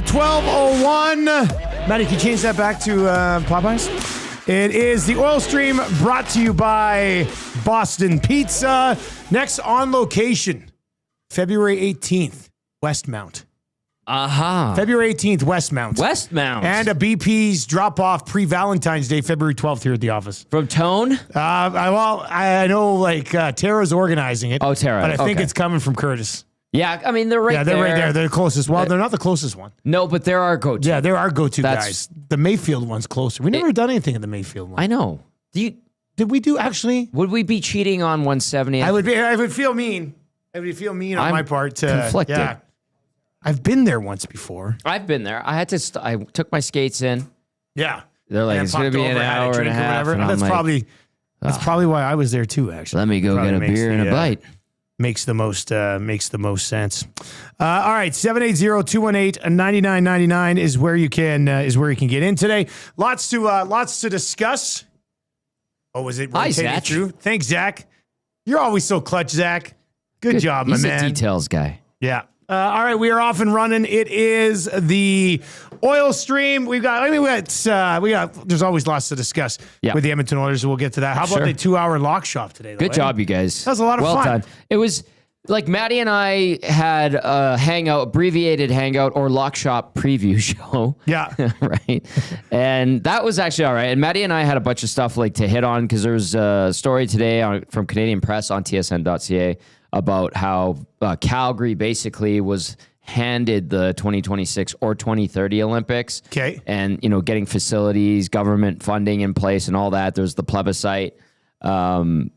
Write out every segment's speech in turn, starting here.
12:01. Maddie, can you change that back to Popeyes? It is the Oil Stream brought to you by Boston Pizza. Next on location, February 18th, Westmount. February 18th, Westmount. And a BP's drop-off pre-Valentine's Day, February 12th here at the office. From Tone? I know Tara's organizing it. Oh, Tara. But I think it's coming from Curtis. Yeah, I mean, they're right there. Yeah, they're right there. They're the closest. Well, they're not the closest one. No, but they're our go-to. Yeah, they're our go-to guys. The Mayfield one's closer. We never done anything in the Mayfield one. I know. Did we do actually? Would we be cheating on 170th? I would feel mean. I would feel mean on my part. Conflicted. Yeah. I've been there once before. I've been there. I had to. I took my skates in. Yeah. They're like, it's going to be an hour and a half. And that's probably why I was there too, actually. Let me go get a beer and a bite. Makes the most sense. All right, 780-218-9999 is where you can get in today. Lots to discuss. Oh, was it rotating through? Thanks, Zach. You're always so clutch, Zach. Good job, my man. He's a details guy. Yeah. All right, we are off and running. It is the Oil Stream. There's always lots to discuss with the Edmonton Oilers. We'll get to that. How about the 2-hour lock shop today? Good job, you guys. That was a lot of fun. Well done. It was like Maddie and I had a abbreviated hangout or lock shop preview show. Yeah. Right. And that was actually all right. And Maddie and I had a bunch of stuff to hit on because there was a story today from Canadian Press on tsn.ca about how Calgary basically was handed the 2026 or 2030 Olympics. Okay. And, getting facilities, government funding in place and all that. There's the plebiscite. So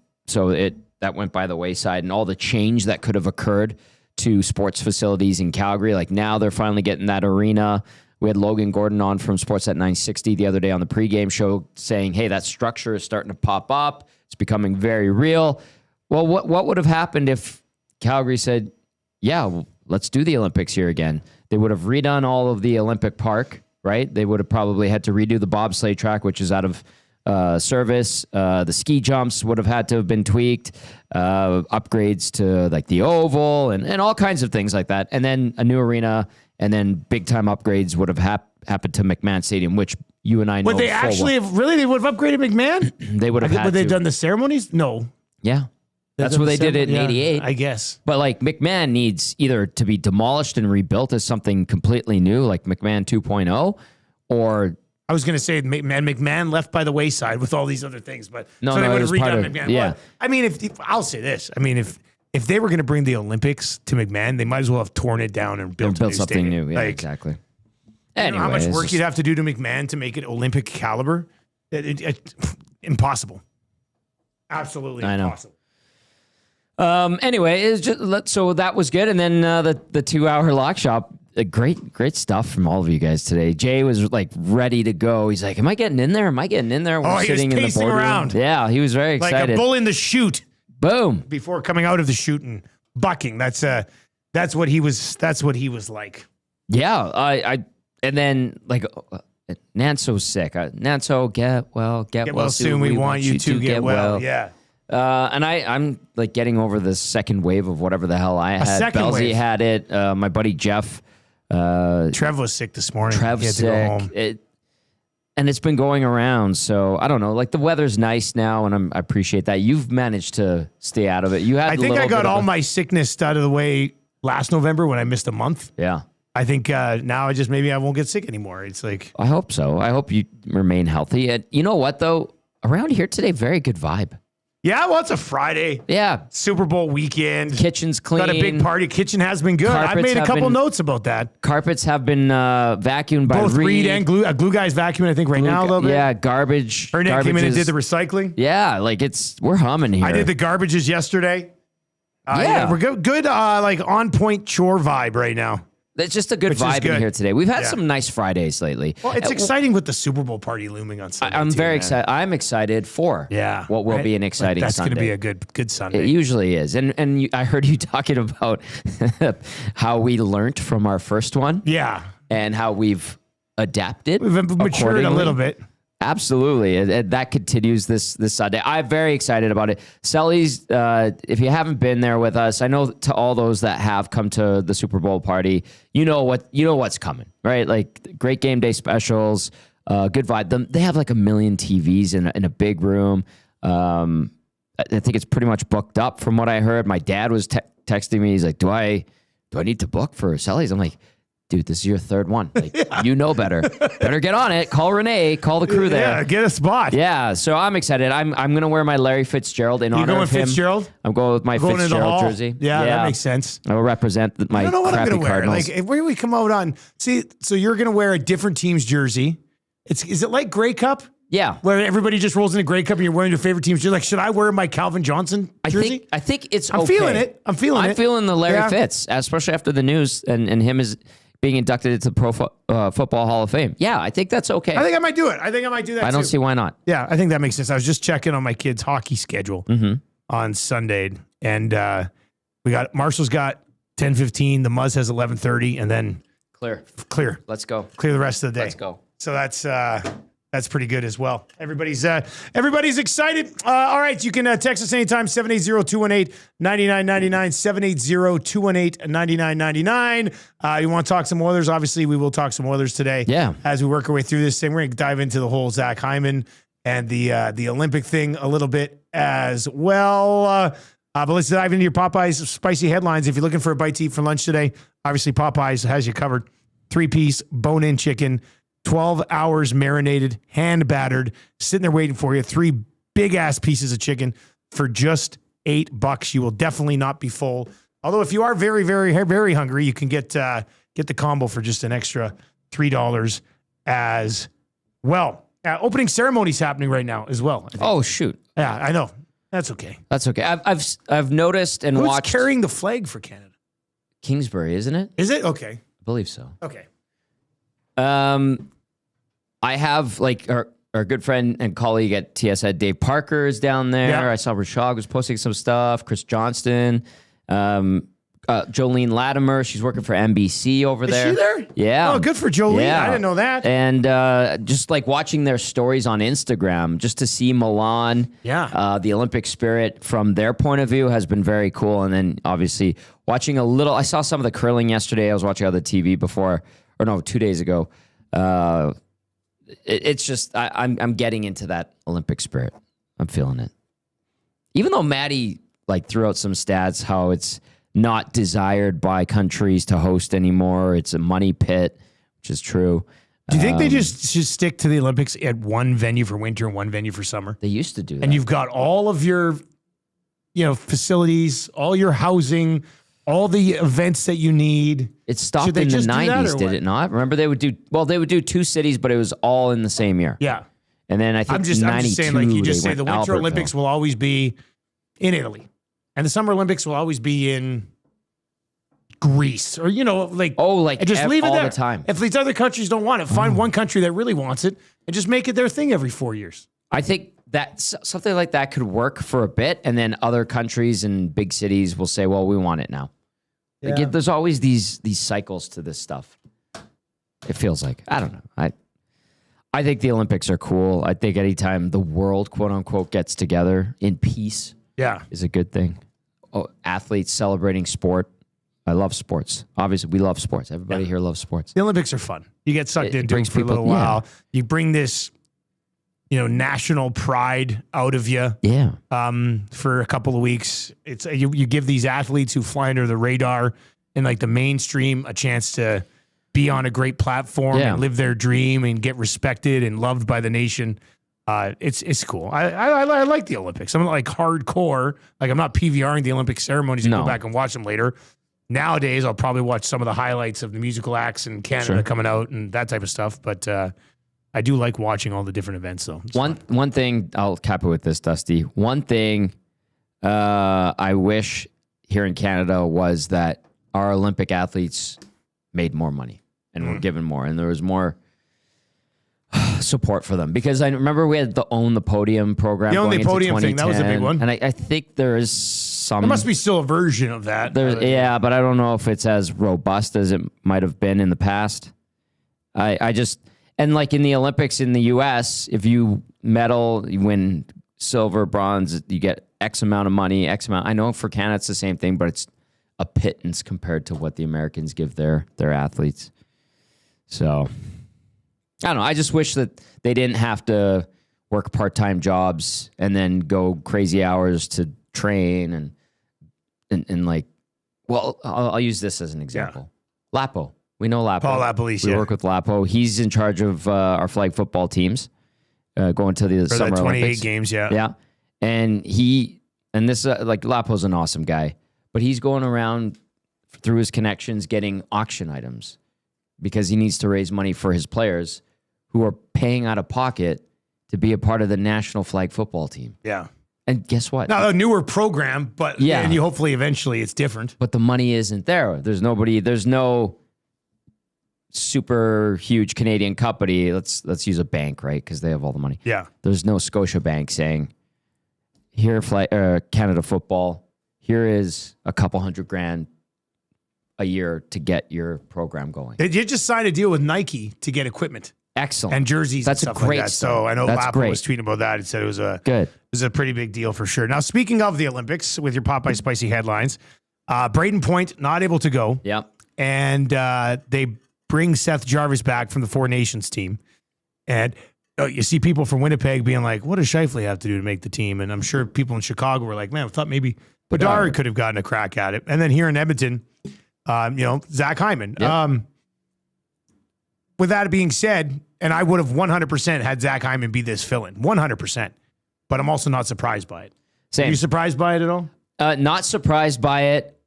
that went by the wayside, and all the change that could have occurred to sports facilities in Calgary. Like now they're finally getting that arena. We had Logan Gordon on from Sports at 960 the other day on the pregame show saying, hey, that structure is starting to pop up. It's becoming very real. Well, what would have happened if Calgary said, yeah, let's do the Olympics here again? They would have redone all of the Olympic Park, right? They would have probably had to redo the bobsleigh track, which is out of service. The ski jumps would have had to have been tweaked, upgrades to the oval and all kinds of things like that. And then a new arena and then big time upgrades would have happened to McMahon Stadium, which you and I know. Would they actually have they would have upgraded McMahon? They would have had Would they have done the ceremonies? No. Yeah. That's what they did it in 88. I guess. But McMahon needs either to be demolished and rebuilt as something completely new, like McMahon 2.0, or... I was going to say McMahon left by the wayside with all these other things, but they would have redone McMahon. Yeah. Well, I mean, I'll say this. I mean, if they were going to bring the Olympics to McMahon, they might as well have torn it down and built something stadium. new. Yeah, exactly. Anyway, how much work you'd have to do to McMahon to make it Olympic caliber? Impossible. Absolutely impossible. Anyway, it's just so that was good, and then the 2-hour lock shop. Great stuff from all of you guys today. Jay was ready to go. He's like, "Am I getting in there? Am I getting in there?" We're sitting in the boardroom around. Yeah, he was very excited. Like a bull in the chute. Boom! Before coming out of the chute and bucking. That's what he was. That's what he was like. Yeah, and then Nanso's sick. Nanso, get well soon. We want you to get well. Yeah. And I'm getting over the second wave of whatever the hell I had. Belzy had it. My buddy Jeff. Trev was sick this morning. Trev's sick. Go home. And it's been going around. So I don't know. The weather's nice now, and I appreciate that. You've managed to stay out of it. I think I got all my sickness out of the way last November when I missed a month. Yeah. I think now maybe I won't get sick anymore. It's I hope so. I hope you remain healthy. And you know what though? Around here today, very good vibe. Yeah, well, it's a Friday. Yeah. Super Bowl weekend. Kitchen's clean. Got a big party. Kitchen has been good. I've made a couple notes about that. Carpets have been vacuumed by both Reed and Glue. Glue Guy's vacuuming, I think, right now a little bit. Yeah, garbage. Ernest came in and did the recycling. Yeah, we're humming here. I did the garbages yesterday. Yeah, we're good. On point chore vibe right now. It's just a good vibe in here today. We've had some nice Fridays lately. Well, it's exciting with the Super Bowl party looming on Sunday. I'm very excited. I'm excited for what will be an exciting Sunday. That's going to be a good Sunday. It usually is. And I heard you talking about how we learned from our first one. Yeah. And how we've adapted. We've matured a little bit. Absolutely. That continues this Sunday. I'm very excited about it. Selly's, if you haven't been there with us, I know to all those that have come to the Super Bowl party, you know what's coming, right? Like great game day specials, good vibe. They have like 1 million TVs in a big room. I think it's pretty much booked up from what I heard. My dad was texting me. He's like, do I need to book for Selly's? I'm like, dude, this is your third one. Like, you know better. Better get on it. Call Renee. Call the crew there. Yeah, get a spot. Yeah, so I'm excited. I'm going to wear my Larry Fitzgerald in honor of him. Fitzgerald? I'm going with my Fitzgerald jersey. Yeah, that makes sense. I will represent my I don't know what I'm crappy gonna wear. Cardinals. Like, where do we come out on? See, so you're going to wear a different team's jersey. Is it like Grey Cup? Yeah. Where everybody just rolls in a Grey Cup and you're wearing your favorite team's jersey? Like, should I wear my Calvin Johnson jersey? I think it's I'm okay. feeling it. I'm feeling the Larry Fitz, especially after the news and him is being inducted into the Pro Football Hall of Fame. Yeah, I think that's okay. I think I might do it. I think I might do that I don't see why not. Yeah, I think that makes sense. I was just checking on my kids' hockey schedule on Sunday, and Marshall's got 10:15. The Muzz has 11:30, and then clear. Let's go. Clear the rest of the day. Let's go. So that's pretty good as well. Everybody's excited. All right, you can text us anytime, 780-218-9999, 780-218-9999. You want to talk some Oilers? Obviously, we will talk some Oilers today. Yeah. As we work our way through this thing, we're going to dive into the whole Zach Hyman and the Olympic thing a little bit as well. But let's dive into your Popeyes spicy headlines. If you're looking for a bite to eat for lunch today, obviously Popeyes has you covered. 3-piece bone-in chicken, 12 hours marinated, hand battered, sitting there waiting for you. 3 big-ass pieces of chicken for just $8. You will definitely not be full. Although if you are very, very, very hungry, you can get the combo for just an extra $3 as well. Opening ceremony's happening right now as well. Oh, shoot. Yeah, I know. That's okay. That's okay. I've noticed and watched. Who's carrying the flag for Canada? Kingsbury, isn't it? Is it? Okay. I believe so. Okay. I have like our good friend and colleague at TSN, Dave Parker, is down there. Yeah. I saw Rashad was posting some stuff. Chris Johnston, Jolene Latimer, she's working for NBC over there. Is she there? Yeah. Oh, good for Jolene. Yeah. I didn't know that. And just like watching their stories on Instagram, just to see Milan, the Olympic spirit from their point of view has been very cool. And then obviously watching I saw some of the curling yesterday. I was watching on the TV 2 days ago. It's just I'm getting into that Olympic spirit. I'm feeling it. Even though Maddie like threw out some stats how it's not desired by countries to host anymore. It's a money pit, which is true. Do you think they just should stick to the Olympics at one venue for winter and one venue for summer? They used to do that. And you've got all of your, facilities, all your housing, all the events that you need. It stopped in the 90s, did it not? Remember they would do 2 cities, but it was all in the same year. Yeah. And then I think I'm just saying, like you just say, the Winter Olympics will always be in Italy. And the Summer Olympics will always be in Greece or, and just leave it all there. The time. If these other countries don't want it, find one country that really wants it and just make it their thing every 4 years. I think that something like that could work for a bit. And then other countries and big cities will say, well, we want it now. Yeah. Like there's always these cycles to this stuff. It feels like, I don't know. I think the Olympics are cool. I think anytime the world, quote unquote, gets together in peace, is a good thing. Oh, athletes celebrating sport. I love sports. Obviously, we love sports. Everybody here loves sports. The Olympics are fun. You get sucked into it for a little while. You bring this, national pride out of you. Yeah. For a couple of weeks, it's you give these athletes who fly under the radar in like the mainstream a chance to be on a great platform and live their dream and get respected and loved by the nation. It's cool. I like the Olympics. I'm not like hardcore. Like I'm not PVRing the Olympic ceremonies and go back and watch them later. Nowadays, I'll probably watch some of the highlights of the musical acts in Canada coming out and that type of stuff. But I do like watching all the different events, though. One thing, I'll cap it with this, Dusty. One thing I wish here in Canada was that our Olympic athletes made more money and were given more, and there was more support for them. Because I remember we had the Own the Podium program. The Own the Podium thing, that was a big one. And I think there is some... There must be still a version of that. Yeah, but I don't know if it's as robust as it might have been in the past. I just... And like in the Olympics in the U.S., if you medal, you win silver, bronze, you get X amount of money, X amount. I know for Canada it's the same thing, but it's a pittance compared to what the Americans give their athletes. So I don't know. I just wish that they didn't have to work part-time jobs and then go crazy hours to train and like, well, I'll use this as an example. Yeah. Lapo. We know Lapo. Paul Lapolice, We work with Lapo. He's in charge of our flag football teams going to the Summer 28 Olympics. games, yeah. Yeah. And this, like, Lapo's an awesome guy, but he's going around through his connections getting auction items because he needs to raise money for his players who are paying out of pocket to be a part of the national flag football team. Yeah. And guess what? Now, a newer program, but and you hopefully eventually it's different. But the money isn't there. There's no super huge Canadian company. Let's use a bank, right? Because they have all the money. Yeah. There's no Scotia Bank saying, here, Canada football, here is a couple $100,000 a year to get your program going. They did just sign a deal with Nike to get equipment. Excellent. And jerseys That's and stuff a great like that. start. So I know That's Lapo great. was tweeting about that. He said it was good. It was a pretty big deal for sure. Now, speaking of the Olympics, with your Popeye Spicy headlines, Brayden Point not able to go. Yep. And they bring Seth Jarvis back from the Four Nations team. And you see people from Winnipeg being like, what does Scheifele have to do to make the team? And I'm sure people in Chicago were like, man, I thought maybe Bedard could have gotten a crack at it. And then here in Edmonton, Zach Hyman. Yep. With that being said, and I would have 100% had Zach Hyman be this fill-in, 100%. But I'm also not surprised by it. Same. Are you surprised by it at all? Not surprised by it.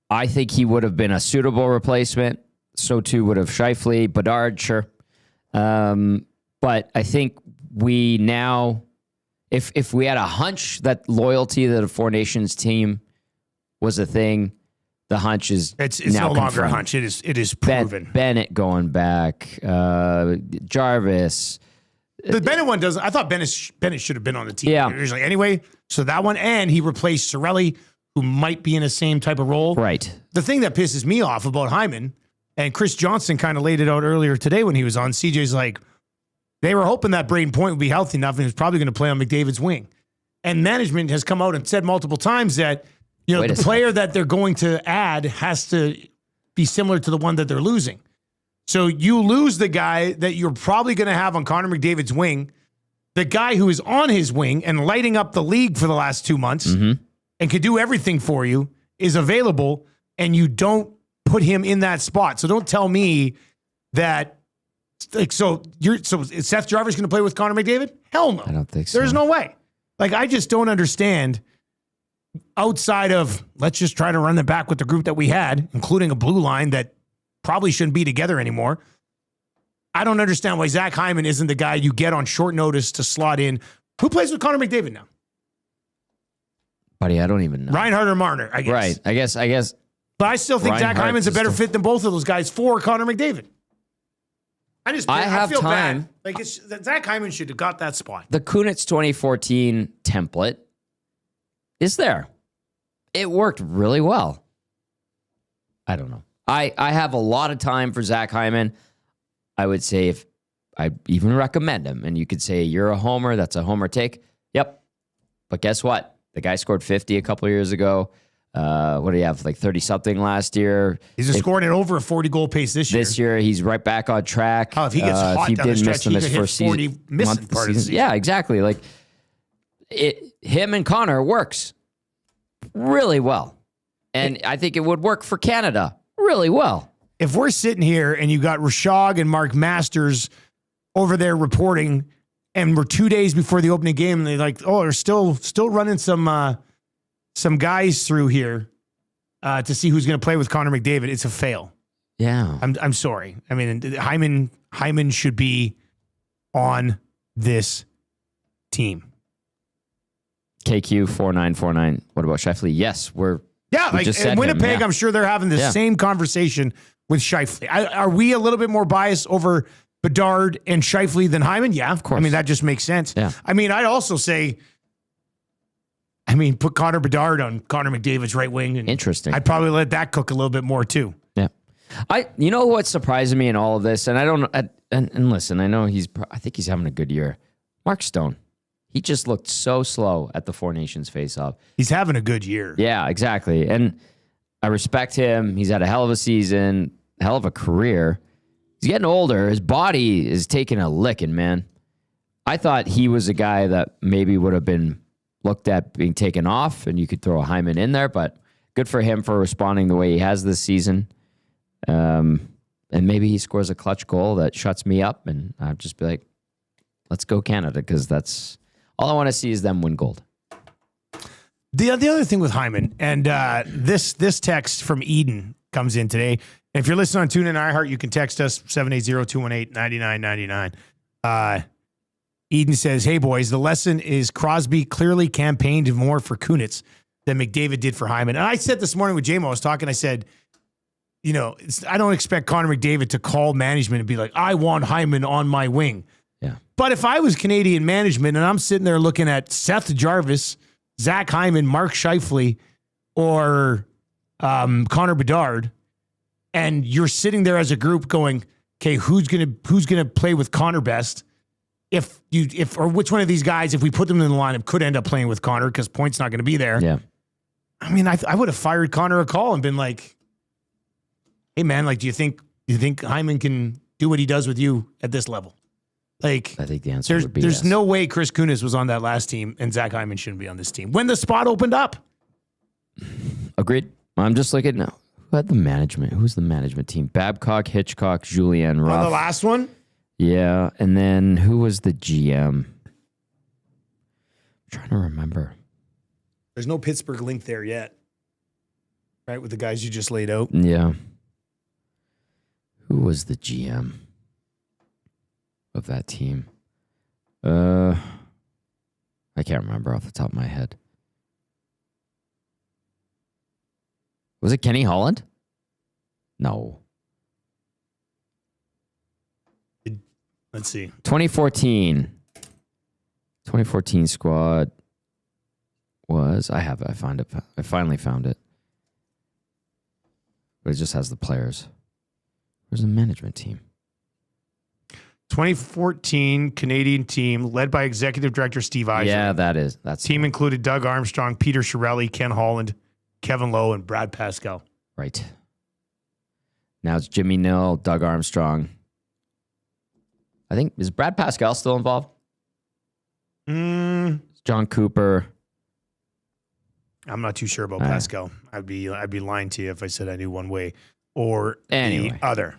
I think he would have been a suitable replacement. So too would have Scheifele, Bedard, sure. But I think we now, if we had a hunch that loyalty to the Four Nations team was a thing, the hunch is it's now no longer a confirmed. hunch. It is proven. Bennett going back, Jarvis. The Bennett one doesn't. I thought Bennett should have been on the team originally anyway. So that one, and he replaced Cirelli, who might be in the same type of role. Right. The thing that pisses me off about Hyman, and Chris Johnson kind of laid it out earlier today when he was on, CJ's like, they were hoping that Brayden Point would be healthy enough and he was probably going to play on McDavid's wing. And management has come out and said multiple times that, the player that they're going to add has to be similar to the one that they're losing. So you lose the guy that you're probably going to have on Connor McDavid's wing, the guy who is on his wing and lighting up the league for the last 2 months and could do everything for you is available, and you don't put him in that spot. So don't tell me that, is Seth Jarvis going to play with Connor McDavid? Hell no. I don't think so. There's no way. Like, I just don't understand. Outside of, let's just try to run them back with the group that we had, including a blue line that probably shouldn't be together anymore. I don't understand why Zach Hyman isn't the guy you get on short notice to slot in. Who plays with Connor McDavid now? Buddy, I don't even know. Reinhardt or Marner, I guess. Right. I guess. But I still think Reinhardt Zach Hyman's a better fit than both of those guys for Connor McDavid. I feel bad. Like, Zach Hyman should have got that spot. The Kunitz 2014 template is there. It worked really well. I don't know. I have a lot of time for Zach Hyman. I would say if I even recommend him, and you could say you're a homer, that's a homer take. Yep. But guess what? The guy scored 50 a couple of years ago. What do you have? Like 30-something last year. He's scoring at over a 40-goal pace this year. This year, he's right back on track. Oh, if he gets hot down the stretch, he could hit 40 missing part of the season. Yeah, exactly. Like, him and Connor works really well. And I think it would work for Canada really well. If we're sitting here and you got Rashog and Mark Masters over there reporting, and we're 2 days before the opening game, and they're still running some guys through here to see who's going to play with Connor McDavid, it's a fail. Yeah. I'm sorry. I mean, Hyman should be on this team. KQ 4949. What about Scheifele? Yes, in Winnipeg, I'm sure they're having the same conversation with Scheifele. Are we a little bit more biased over Bedard and Scheifele than Hyman? Yeah, of course. I mean, that just makes sense. Yeah. I mean, I'd also say, put Connor Bedard on Connor McDavid's right wing. And interesting. I'd probably let that cook a little bit more too. Yeah. You know what's surprising me in all of this, and I don't. And listen, I know I think he's having a good year. Mark Stone, he just looked so slow at the Four Nations face-off. He's having a good year. Yeah, exactly. And I respect him. He's had a hell of a season, hell of a career. He's getting older. His body is taking a licking, man. I thought he was a guy that maybe would have been looked at being taken off, and you could throw a Hyman in there, but good for him for responding the way he has this season. And maybe he scores a clutch goal that shuts me up, and I'll just be like, let's go Canada, because that's all I want to see is them win gold. The other thing with Hyman, and this text from Eden comes in today. And if you're listening on TuneIn iHeart, you can text us 780-218-9999. Eden says, hey, boys, the lesson is Crosby clearly campaigned more for Kunitz than McDavid did for Hyman. And I said this morning with JMO, I was talking, I said, you know, I don't expect Connor McDavid to call management and be like, I want Hyman on my wing. Yeah. But if I was Canadian management and I'm sitting there looking at Seth Jarvis, Zach Hyman, Mark Scheifele, or Connor Bedard, and you're sitting there as a group going, okay, who's gonna play with Connor best? If which one of these guys, if we put them in the lineup, could end up playing with Connor because Point's not going to be there. Yeah. I mean, I would have fired Connor a call and been like, hey man, like, do you think Hyman can do what he does with you at this level? Like, I think the answer would be there's yes. no way Chris Kunitz was on that last team and Zach Hyman shouldn't be on this team when the spot opened up. Agreed. I'm just looking now. Who had the management? Who's the management team? Babcock, Hitchcock, Julien, Ruff. On the last one? Yeah, and then who was the GM? I'm trying to remember. There's no Pittsburgh link there yet, right, with the guys you just laid out. Yeah. Who was the GM of that team? I can't remember off the top of my head. Was it Kenny Holland? No. Let's see. 2014 squad was, I finally found it. But it just has the players. Where's the management team? 2014 Canadian team led by executive director Steve Eisner. Yeah, that's team included Doug Armstrong, Peter Chiarelli, Ken Holland, Kevin Lowe, and Brad Pascal. right. Now it's Jimmy Nill, Doug Armstrong. I think, is Brad Pascal still involved? John Cooper. I'm not too sure about Pascal. I'd be lying to you if I said I knew one way or the other.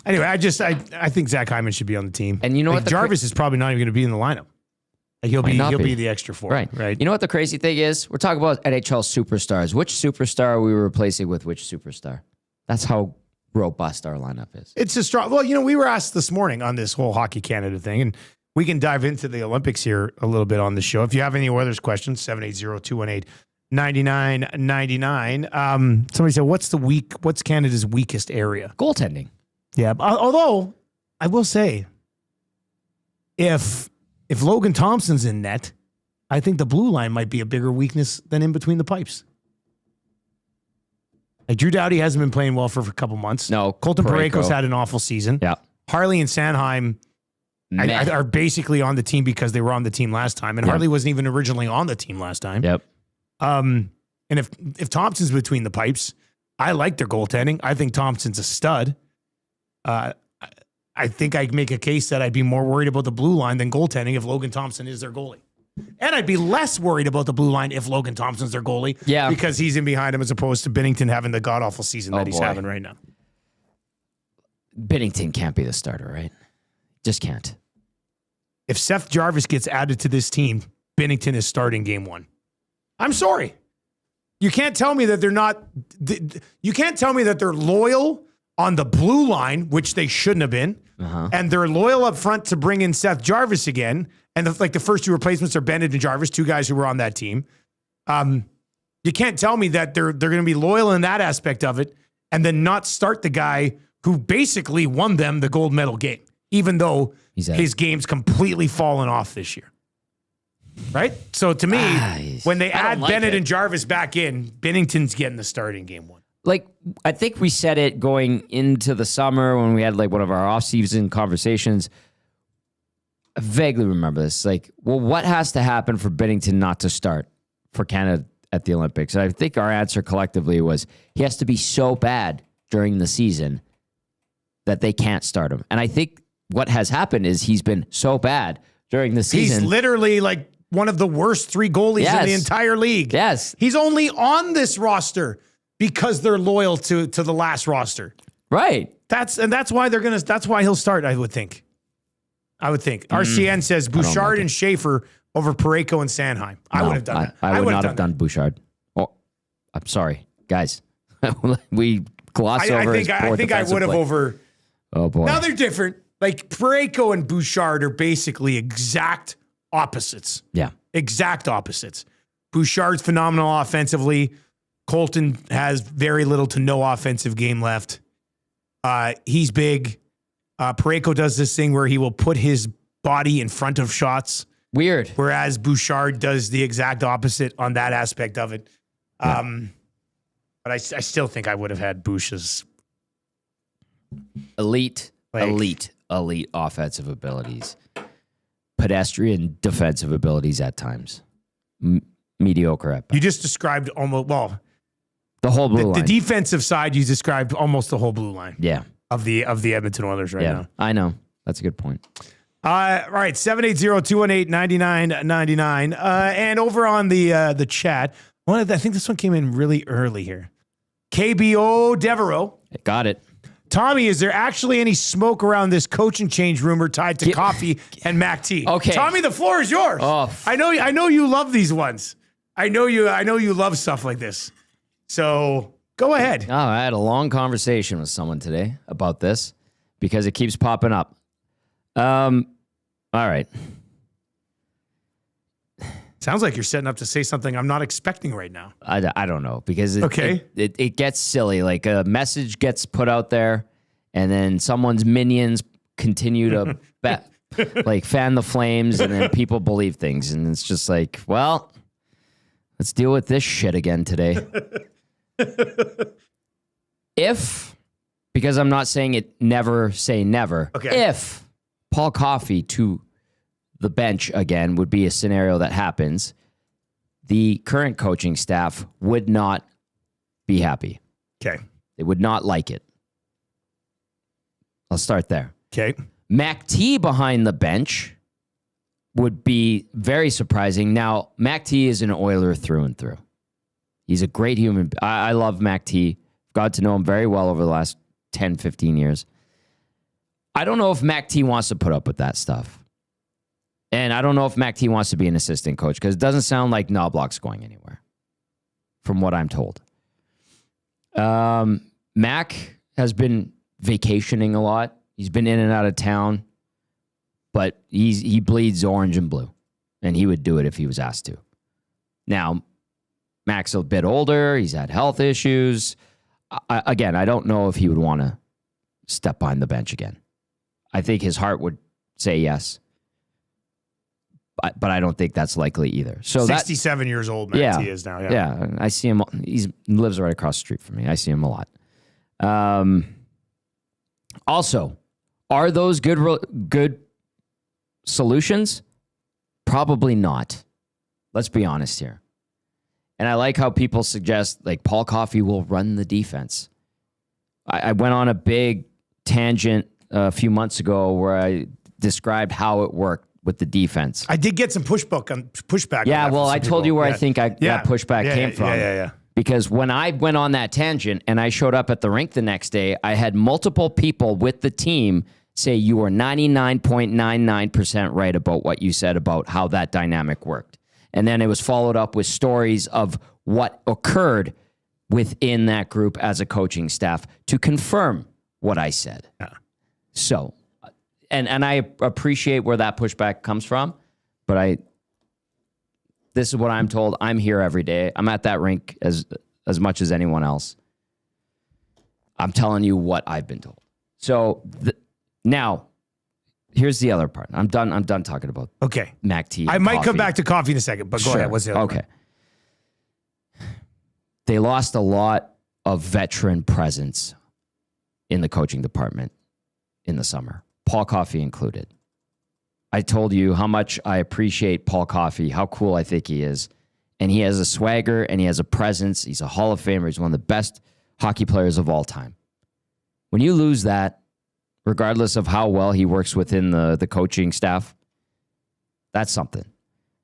Anyway, I think Zach Hyman should be on the team. And you know what? Jarvis is probably not even going to be in the lineup. Like he'll be the extra forward. Right. You know what the crazy thing is? We're talking about NHL superstars. Which superstar are we replacing with which superstar? That's how robust our lineup is. It's a strong. Well, we were asked this morning on this whole Hockey Canada thing, and we can dive into the Olympics here a little bit on the show. If you have any Oilers questions, 780-218-9999. Somebody said, what's Canada's weakest area? Goaltending. Yeah. Although I will say, if Logan Thompson's in net, I think the blue line might be a bigger weakness than in between the pipes. Like Drew Doughty hasn't been playing well for a couple months. No. Colton Parayko's had an awful season. Yeah. Harley and Sanheim are basically on the team because they were on the team last time. And Harley wasn't even originally on the team last time. Yep. And if Thompson's between the pipes, I like their goaltending. I think Thompson's a stud. I think I'd make a case that I'd be more worried about the blue line than goaltending if Logan Thompson is their goalie. And I'd be less worried about the blue line if Logan Thompson's their goalie. Yeah. Because he's in behind him as opposed to Binnington having the god-awful season that he's having right now. Binnington can't be the starter, right? Just can't. If Seth Jarvis gets added to this team, Binnington is starting game one. I'm sorry. You can't tell me that they're not... You can't tell me that they're loyal on the blue line, which they shouldn't have been, and they're loyal up front to bring in Seth Jarvis again, and the first two replacements are Bennett and Jarvis, two guys who were on that team. You can't tell me that they're going to be loyal in that aspect of it and then not start the guy who basically won them the gold medal game, even though his game's completely fallen off this year. Right? So to me, when they add Bennett and Jarvis back in, Binnington's getting the start in game one. like, I think we said it going into the summer when we had like one of our off-season conversations. I vaguely remember this. Like, well, what has to happen for Binnington not to start for Canada at the Olympics? And I think our answer collectively was he has to be so bad during the season that they can't start him. And I think what has happened is he's been so bad during the season. He's literally like one of the worst 3 goalies in the entire league. Yes. He's only on this roster because they're loyal to the last roster. Right. That's why that's why he'll start, I would think. RCN says Bouchard and Schaefer over Parayko and Sanheim. I would have done that. I would not have done Bouchard. Oh, I'm sorry, guys. We gloss over his poor I think I would have over. Oh, boy. Now they're different. Like Parayko and Bouchard are basically exact opposites. Yeah. Exact opposites. Bouchard's phenomenal offensively. Colton has very little to no offensive game left. He's big. Parayko does this thing where he will put his body in front of shots. Weird. Whereas Bouchard does the exact opposite on that aspect of it. But I still think I would have had Bouch's elite offensive abilities. Pedestrian defensive abilities at times. Mediocre at best. You just described almost, well, the whole blue line. The defensive side, you described almost the whole blue line. Yeah. Of the Edmonton Oilers right now. I know. That's a good point. All right, 780-218-9999. And over on the chat, I think this one came in really early here. KBO Devereaux. Got it. Tommy, is there actually any smoke around this coaching change rumor tied to coffee and Mac T? Okay. Tommy, the floor is yours. Oh. I know you love these ones. I know you love stuff like this. So go ahead. Oh, I had a long conversation with someone today about this because it keeps popping up. All right. Sounds like you're setting up to say something I'm not expecting right now. I don't know because it gets silly. Like a message gets put out there and then someone's minions continue to fan the flames and then people believe things. And it's just like, well, let's deal with this shit again today. Because I'm not saying it, never say never. Okay. If Paul Coffey to the bench again would be a scenario that happens, the current coaching staff would not be happy. Okay. They would not like it. I'll start there. Okay. Mac T behind the bench would be very surprising. Now, Mac T is an Oiler through and through. He's a great human. I love Mac T. Got to know him very well over the last 10, 15 years. I don't know if Mac T wants to put up with that stuff. And I don't know if Mac T wants to be an assistant coach because it doesn't sound like Knobloch's going anywhere, from what I'm told. Mac has been vacationing a lot. He's been in and out of town, but he bleeds orange and blue, and he would do it if he was asked to. Now, Mac's a bit older. He's had health issues. I don't know if he would want to step behind the bench again. I think his heart would say yes. But I don't think that's likely either. So 67 years old, Mac T is now. Yeah, I see him. He lives right across the street from me. I see him a lot. Also, are those good solutions? Probably not. Let's be honest here. And I like how people suggest like Paul Coffey will run the defense. I went on a big tangent a few months ago where I described how it worked with the defense. I did get some pushback. Yeah, well, I told you where I think that pushback came from. Yeah. Because when I went on that tangent and I showed up at the rink the next day, I had multiple people with the team say you were 99.99% right about what you said about how that dynamic worked. And then it was followed up with stories of what occurred within that group as a coaching staff to confirm what I said. Yeah. So, and I appreciate where that pushback comes from, but this is what I'm told. I'm here every day. I'm at that rink as much as anyone else. I'm telling you what I've been told. So now, here's the other part. I'm done talking about Mac T. I might come back to coffee in a second, but go ahead. What's the other part? They lost a lot of veteran presence in the coaching department in the summer, Paul Coffey included. I told you how much I appreciate Paul Coffey, how cool I think he is. And he has a swagger and he has a presence. He's a Hall of Famer. He's one of the best hockey players of all time. When you lose that, regardless of how well he works within the coaching staff, that's something.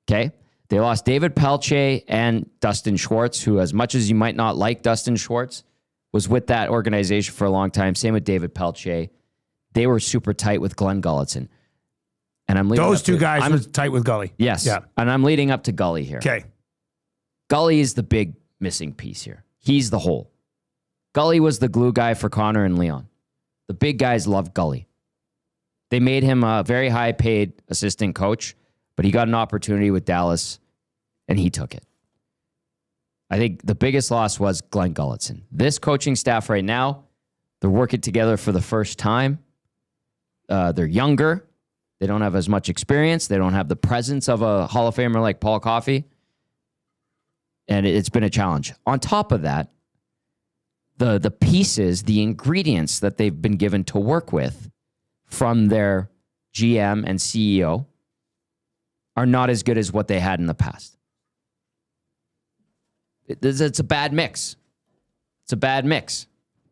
Okay? They lost David Pelche and Dustin Schwartz, who, as much as you might not like Dustin Schwartz, was with that organization for a long time. Same with David Pelche. They were super tight with Glen Gulutzan. And I'm leading those two guys were tight with Gully. Yes. Yeah. And I'm leading up to Gully here. Okay. Gully is the big missing piece here. He's the hole. Gully was the glue guy for Connor and Leon. The big guys love Gully. They made him a very high-paid assistant coach, but he got an opportunity with Dallas, and he took it. I think the biggest loss was Glen Gulutzan. This coaching staff right now, they're working together for the first time. They're younger. They don't have as much experience. They don't have the presence of a Hall of Famer like Paul Coffey. And it's been a challenge. On top of that, the pieces, the ingredients that they've been given to work with from their GM and CEO are not as good as what they had in the past. It's a bad mix. It's a bad mix.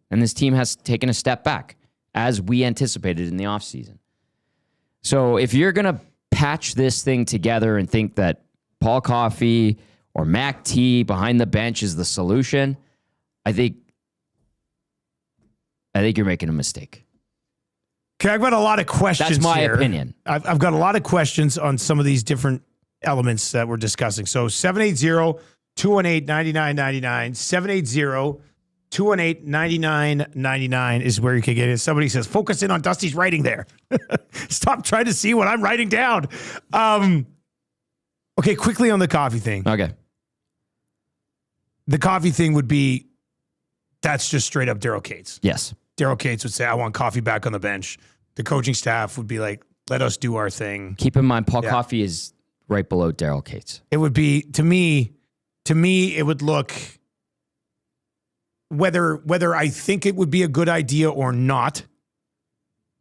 And this team has taken a step back, as we anticipated in the offseason. So if you're going to patch this thing together and think that Paul Coffey or Mac T behind the bench is the solution, I think you're making a mistake. Okay, I've got a lot of questions. That's my here. opinion. I've got a lot of questions on some of these different elements that we're discussing. So 780-218-9999, 780-218-9999 is where you can get it. Somebody says, focus in on Dusty's writing there. Stop trying to see what I'm writing down. Okay, quickly on the Coffey thing. Okay. The Coffey thing would be, that's just straight up Daryl Cates. Yes. Daryl Cates would say, I want Coffey back on the bench. The coaching staff would be like, let us do our thing. Keep in mind, Paul Coffey is right below Daryl Cates. It would be, to me, it would look, whether I think it would be a good idea or not,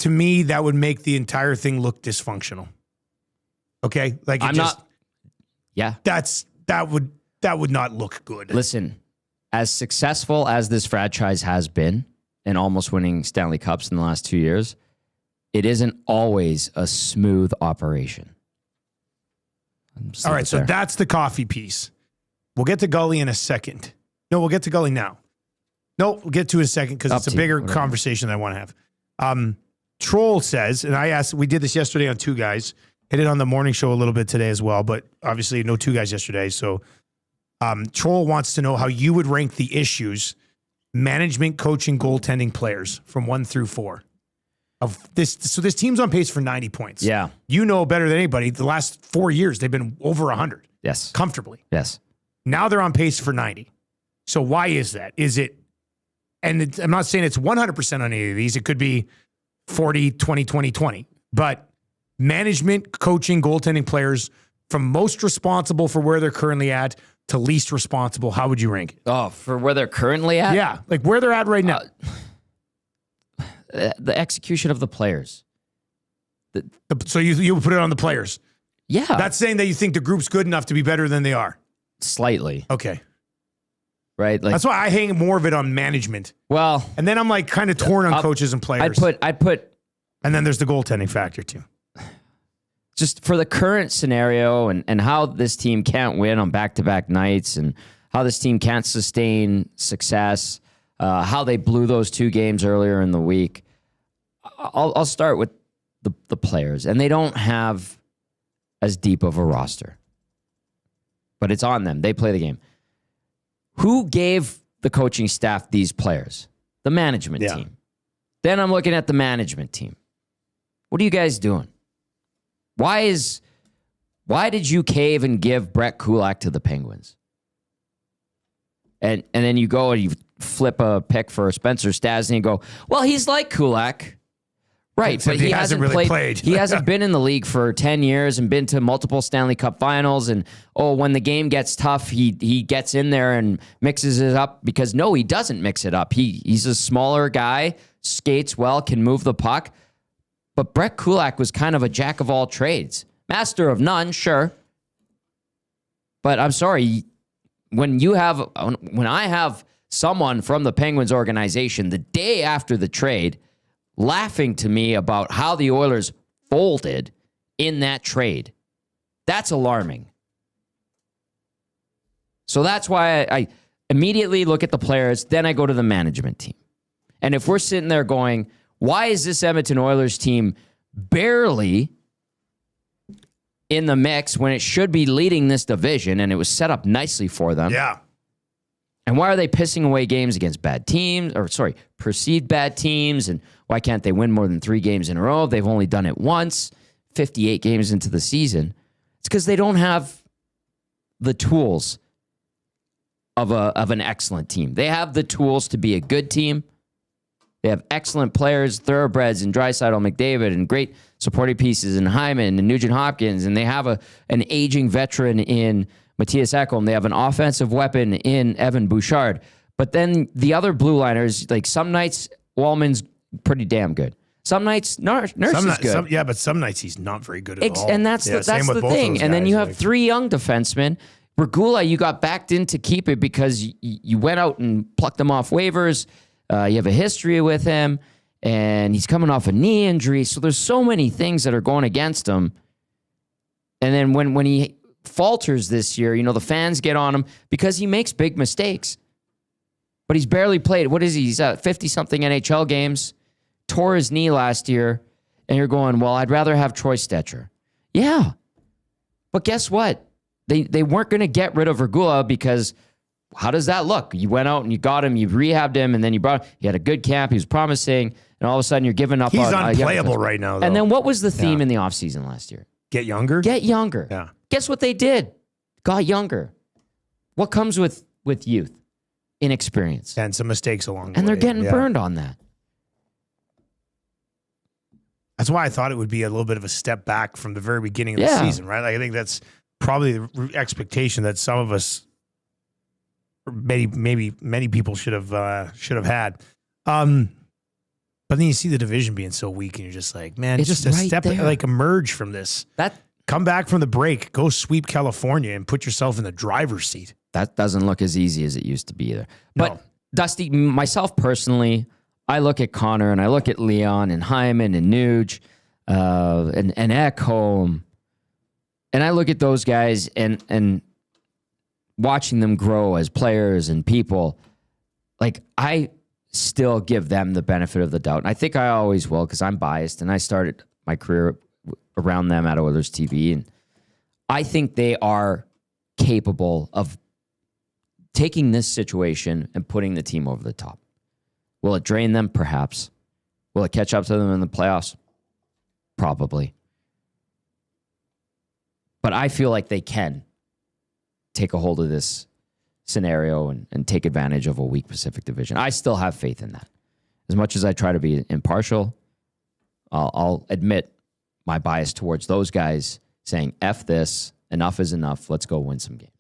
to me, that would make the entire thing look dysfunctional. Okay? Like, that would not look good. Listen, as successful as this franchise has been in almost winning Stanley Cups in the last 2 years, it isn't always a smooth operation. All right, so that's the Coffey piece. We'll get to Gully in a second. No, we'll get to Gully now. No, we'll get to it in a second because it's a bigger conversation that I want to have. Troll says, and I asked, we did this yesterday on Two Guys, hit it on the morning show a little bit today as well, but obviously no Two Guys yesterday. So Troll wants to know how you would rank the issues, management, coaching, goaltending, players from 1 through 4 of this. So this team's on pace for 90 points. Yeah. You know better than anybody, the last 4 years, they've been over 100. Yes. Comfortably. Yes. Now they're on pace for 90. So why is that? Is it, and I'm not saying it's 100% on any of these. It could be 40, 20, 20, 20. But management, coaching, goaltending, players, from most responsible for where they're currently at to least responsible, how would you rank it? Oh, for where they're currently at? Yeah, like where they're at right now. The execution of the players. So you would put it on the players? Yeah. That's saying that you think the group's good enough to be better than they are? Slightly. Okay. Right? Like, that's why I hang more of it on management. Well. And then I'm like kind of torn on coaches and players. I'd put. And then there's the goaltending factor too. Just for the current scenario and how this team can't win on back-to-back nights and how this team can't sustain success, how they blew those 2 games earlier in the week, I'll start with the players. And they don't have as deep of a roster. But it's on them. They play the game. Who gave the coaching staff these players? The management team. Then I'm looking at the management team. What are you guys doing? Why did you cave and give Brett Kulak to the Penguins? And then you go and you flip a pick for Spencer Stasny and go, well, he's like Kulak. Right, Except but he hasn't really played. He hasn't been in the league for 10 years and been to multiple Stanley Cup finals. And, when the game gets tough, he gets in there and mixes it up because, no, he doesn't mix it up. He's a smaller guy, skates well, can move the puck. But Brett Kulak was kind of a jack of all trades. Master of none, sure. But I'm sorry, when I have someone from the Penguins organization the day after the trade laughing to me about how the Oilers folded in that trade, that's alarming. So that's why I immediately look at the players, then I go to the management team. And if we're sitting there going, why is this Edmonton Oilers team barely in the mix when it should be leading this division and it was set up nicely for them? Yeah. And why are they pissing away games against perceived bad teams? And why can't they win more than 3 games in a row? They've only done it once, 58 games into the season. It's because they don't have the tools of an excellent team. They have the tools to be a good team. They have excellent players, thoroughbreds, and Draisaitl, McDavid, and great supporting pieces in Hyman and Nugent Hopkins. And they have an aging veteran in Matthias Ekholm. They have an offensive weapon in Evan Bouchard. But then the other blue liners, like some nights, Wallman's pretty damn good. Some nights, Nurse is good. But some nights he's not very good at all. And that's the thing. And then you have 3 young defensemen. Regula, you got backed in to keep it because you went out and plucked him off waivers. You have a history with him, and he's coming off a knee injury. So there's so many things that are going against him. And then when he falters this year, the fans get on him because he makes big mistakes. But he's barely played. What is he? He's at 50-something NHL games, tore his knee last year, and you're going, well, I'd rather have Troy Stetcher. Yeah. But guess what? They weren't going to get rid of Regula because how does that look? You went out and you got him, you rehabbed him, and then he had a good camp, he was promising, and all of a sudden you're giving up. He's unplayable right now, though. And then what was the theme in the offseason last year? Get younger? Get younger. Yeah. Guess what they did? Got younger. What comes with youth? Inexperience. And some mistakes along the way. And they're getting burned on that. That's why I thought it would be a little bit of a step back from the very beginning of the season, right? Like, I think that's probably the expectation that some of us, or maybe many people should have had. But then you see the division being so weak, and you're just like, man, it's just a right step, there. like emerge from this. Come back from the break, go sweep California, and put yourself in the driver's seat. That doesn't look as easy as it used to be either. But No. Dusty, myself personally, I look at Connor and I look at Leon and Hyman and Nuge and Ekholm, and I look at those guys and watching them grow as players and people. Like, I still give them the benefit of the doubt. And I think I always will because I'm biased, and I started my career around them at Oilers TV, and I think they are capable of taking this situation and putting the team over the top. Will it drain them? Perhaps. Will it catch up to them in the playoffs? Probably. But I feel like they can take a hold of this scenario and take advantage of a weak Pacific Division. I still have faith in that. As much as I try to be impartial, I'll admit my bias towards those guys saying, F this, enough is enough, let's go win some games.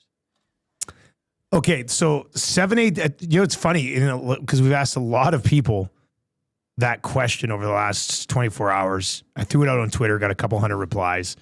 Okay, so 7-8, it's funny, because we've asked a lot of people that question over the last 24 hours. I threw it out on Twitter, got a couple hundred replies.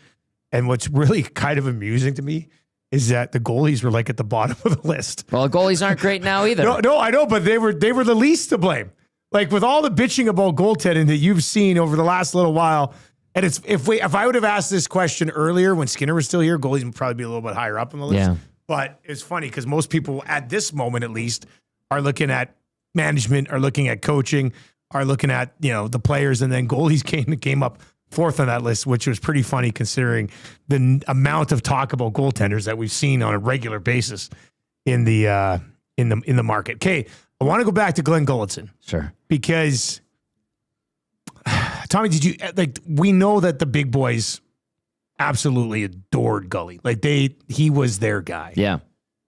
And what's really kind of amusing to me is that the goalies were like at the bottom of the list. Well, the goalies aren't great now either. No, I know, but they were the least to blame. Like, with all the bitching about goaltending that you've seen over the last little while, and if I would have asked this question earlier when Skinner was still here, goalies would probably be a little bit higher up on the list. Yeah. But it's funny because most people at this moment, at least, are looking at management, are looking at coaching, are looking at the players, and then goalies came up fourth on that list, which was pretty funny considering the amount of talk about goaltenders that we've seen on a regular basis in the market. Okay, I want to go back to Glen Gulutzan. Sure. Because Tommy, we know that the big boys absolutely adored Gully. Like, he was their guy. Yeah.